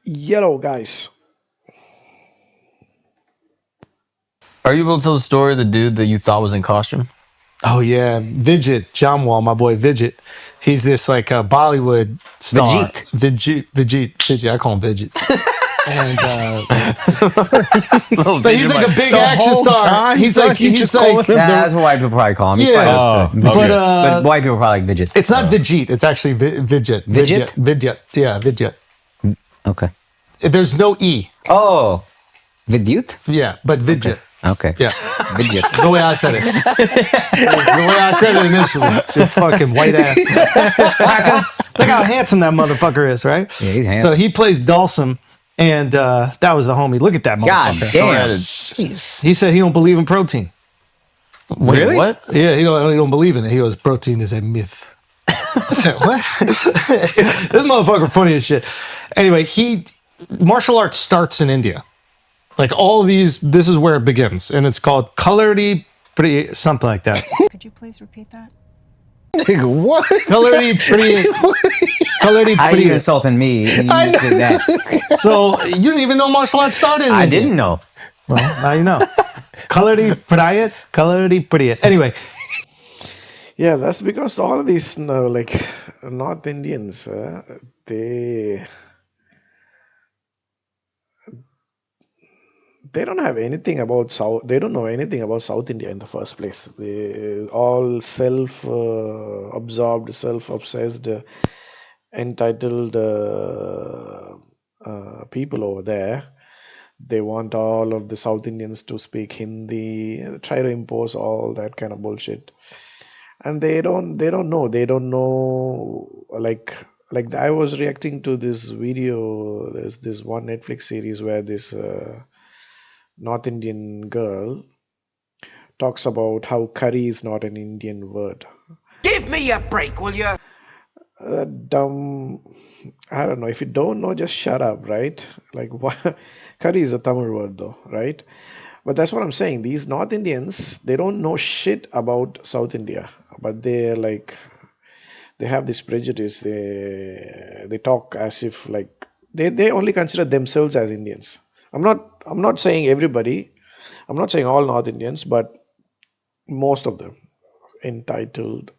Yellow guys. Are you able to tell the story of the dude that you thought was in costume? Oh yeah, Vijit Jamwal, my boy Vijit. He's this like Bollywood star. Vijit. I call him Vijit. And but he's like a big action star. He's like That's what white people probably call him. Yeah, But white people probably like Vijit. it's not Vijit. It's actually Vijit. Vijit? Vijit. Yeah, Vijit. Okay. There's no e. Oh, Vidyut? Yeah, but Vijit. Okay. Yeah, Vidyut. the way I said it. The way I said it initially. You fucking white ass. Look how handsome that motherfucker is, right? Yeah, he's handsome. So he plays Dulcim, and that was the homie. Look at that God motherfucker. damn. He said he don't believe in protein. Wait, Really? what? Yeah, he don't believe in it. He goes, protein is a myth. I said, what? This motherfucker funny as shit. Anyway, martial arts starts in India. Like all of these, this is where it begins, and it's called Kalardi Priya, something like that. Could you please repeat that? Nigga, what? Kalardi Priya. Kalardi How are you Priya. insulting me? And you just did that. So you didn't even know martial arts started in I India. didn't know. Well, now you know. Kalardi Priya. Kalardi Priya. Anyway, Yeah, that's because all of these like North Indians, they don't have anything about South. They don't know anything about South India in the first place. They all self-absorbed, self-obsessed, entitled people over there. They want all of the South Indians to speak Hindi, try to impose all that kind of bullshit. And they don't know. They don't know like I was reacting to this video. There's this one Netflix series where this North Indian girl talks about how curry is not an Indian word. Give me a break, will you? Dumb. I don't know. If you don't know, just shut up, right? Like, what? Curry is a Tamil word, though, right? But that's what I'm saying. These North Indians, they don't know shit about South India, but they're like, they have this prejudice. They talk as if like they only consider themselves as Indians. I'm not saying everybody. I'm not saying all North Indians, but most of them entitled.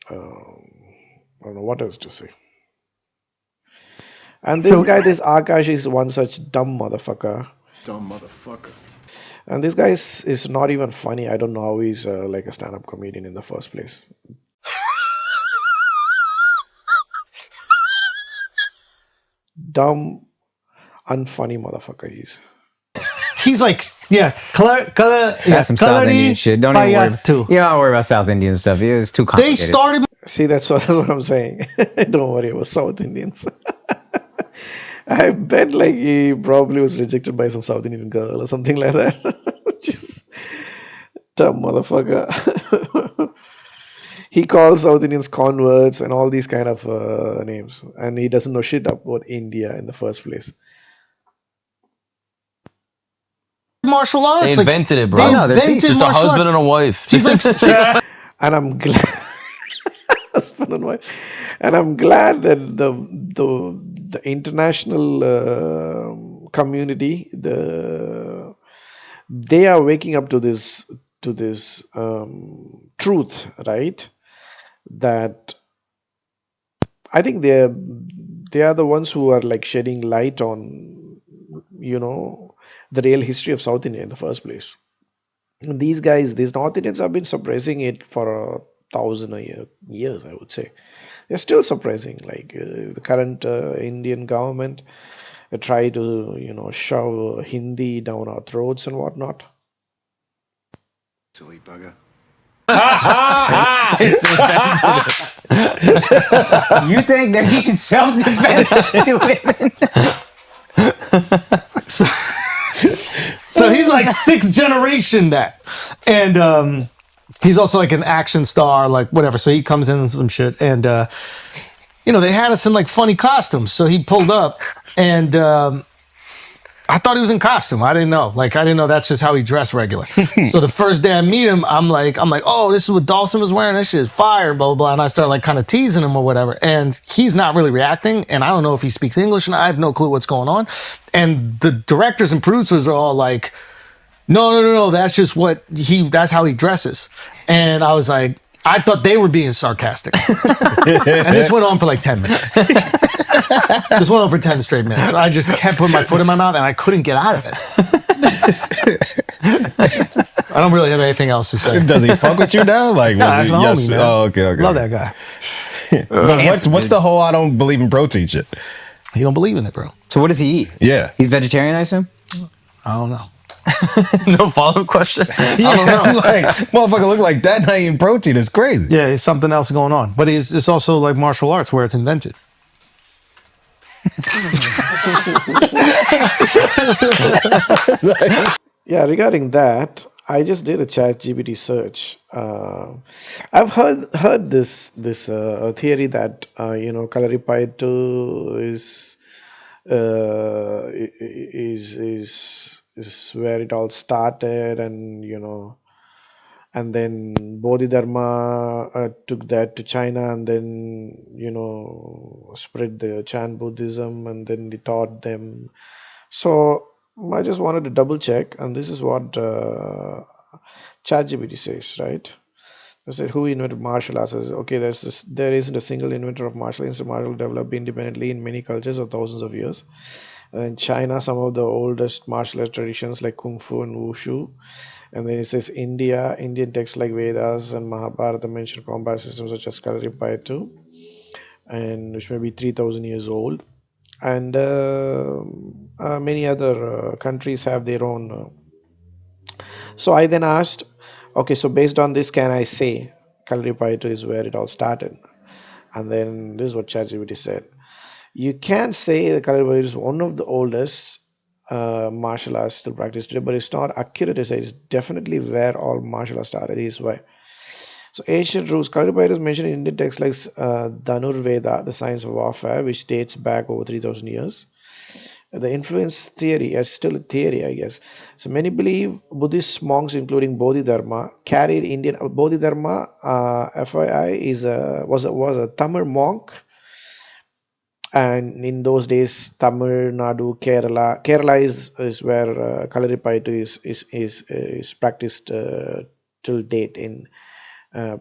I don't know what else to say. And this guy, this Akash, is one such dumb motherfucker. And this guy is not even funny. I don't know how he's like a stand-up comedian in the first place. Dumb, unfunny motherfucker he is. he's like, yeah, That's some South Indian shit. Don't even worry. Too. You don't worry about South Indian stuff. It's too They complicated. started. See, that's what I'm saying. Don't worry about South Indians. I bet like he probably was rejected by some South Indian girl or something like that. Just dumb motherfucker. He calls South Indians converts and all these kind of names, and he doesn't know shit about India in the first place. Martial arts. They like, invented it, they bro. invented It's just a martial husband arts. and a wife. He's like six. And I'm glad, husband and wife, and I'm glad that the international community, they are waking up to this truth, right? That I think they are the ones who are like shedding light on, the real history of South India in the first place. And these North Indians have been suppressing it for 1,000 years, I would say. They're still suppressing. Like the current Indian government try to, shove Hindi down our throats and whatnot. Silly bugger. You think they're teaching self-defense to women? So he's like sixth generation that. And he's also like an action star, like whatever. So he comes in and some shit. And, they had us in like funny costumes. So he pulled up and I thought he was in costume. I didn't know. Like, I didn't know that's just how he dressed regular. So the first day I meet him, I'm like, oh, this is what Dawson was wearing. This shit is fire, blah, blah, blah. And I start like kind of teasing him or whatever. And he's not really reacting. And I don't know if he speaks English and I have no clue what's going on. And the directors and producers are all like, no. That's just that's how he dresses. And I was like, I thought they were being sarcastic. And this went on for like 10 minutes. This went on for 10 straight minutes. So I just kept putting my foot in my mouth and I couldn't get out of it. I don't really have anything else to say. Does he fuck with you now? Like, Nah, was that's it my yes? homie, man. Oh, okay. Love that guy. But what's the whole I don't believe in protein shit? He don't believe in it, bro. So what does he eat? Yeah. He's vegetarian, I assume? I don't know. No follow-up question. I don't know. Like, motherfucker look like that not eating protein is crazy. Yeah, it's something else going on. But it's also like martial arts where it's invented. Yeah, regarding that, I just did a chat GPT search. I've heard this theory that Kalaripayattu is where it all started, and and then Bodhidharma took that to China, and then spread the Chan Buddhism, and then he taught them. So I just wanted to double check, and this is what ChatGPT says, right? I said, who invented martial arts? I said, okay, there isn't a single inventor of martial arts. Martial developed independently in many cultures of thousands of years. And in China, some of the oldest martial arts traditions like Kung Fu and Wushu. And then it says Indian texts like Vedas and Mahabharata mention combat systems such as Kalaripayattu, and which may be 3,000 years old. And many other countries have their own. So I then asked, okay, so based on this, can I say Kalaripayattu is where it all started? And then this is what ChatGPT said. You can say that Kalaripayattu is one of the oldest martial arts still practiced today, but it's not accurate to say it's definitely where all martial arts started. Is why. So ancient rules, Kalaripayattu is mentioned in Indian texts like Dhanur Veda, the science of warfare, which dates back over 3,000 years. The influence theory is still a theory, I guess. So many believe Buddhist monks, including Bodhidharma, carried Indian. Bodhidharma, FYI, was a Tamil monk, and in those days, Tamil Nadu, Kerala is where Kalaripayattu is practiced till date in.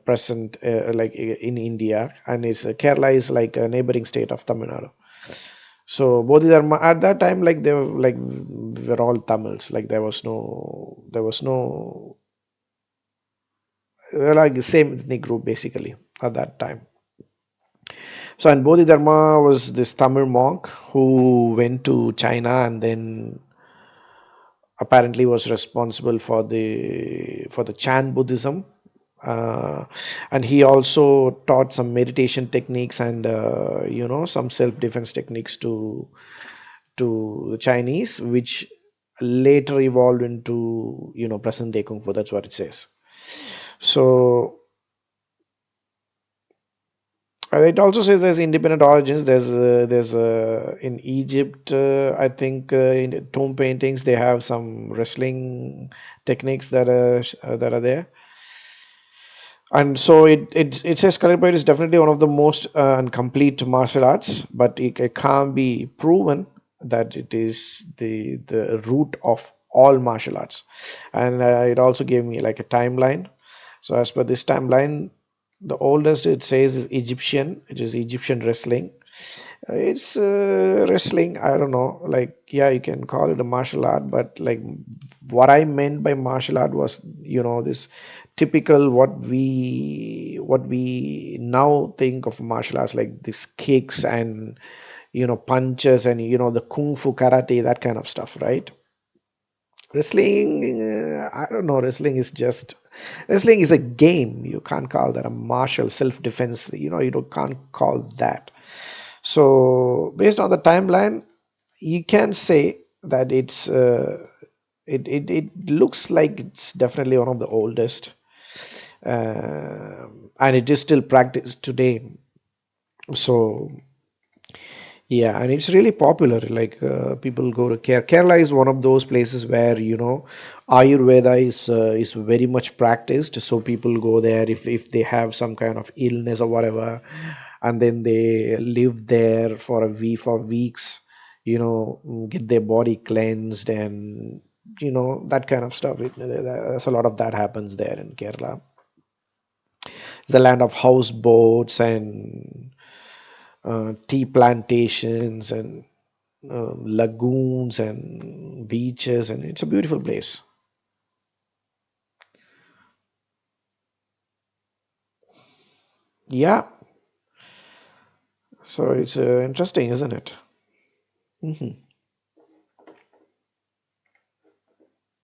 Present like in India, and Kerala is like a neighboring state of Tamil Nadu. So Bodhidharma at that time, like they were all Tamils. Like there was no like the same ethnic group basically at that time. So and Bodhidharma was this Tamil monk who went to China and then apparently was responsible for the Chan Buddhism. And he also taught some meditation techniques and some self-defense techniques to the Chinese, which later evolved into present day Kung Fu. That's what it says. So it also says there's independent origins. There's in Egypt, I think in tomb paintings they have some wrestling techniques that are there. And so it says Kalaripayattu is definitely one of the most complete martial arts, but it can't be proven that it is the root of all martial arts. And it also gave me like a timeline. So as per this timeline, the oldest it says is Egyptian, which is Egyptian wrestling. It's wrestling, I don't know, like, yeah, you can call it a martial art, but like what I meant by martial art was, this typical what we now think of martial arts, like these kicks and punches and the kung fu, karate, that kind of stuff, right? Wrestling, I don't know, wrestling is a game. You can't call that a martial self-defense. You can't call that. So based on the timeline, you can say that it's it looks like it's definitely one of the oldest, and it is still practiced today. So Yeah, and it's really popular. Like people go to Kerala is one of those places where Ayurveda is very much practiced. So people go there if they have some kind of illness or whatever, and then they live there for a week for weeks. Get their body cleansed and that kind of stuff. There's a lot of that happens there in Kerala. It's the land of houseboats and tea plantations and lagoons and beaches, and it's a beautiful place. Yeah, so it's interesting, isn't it?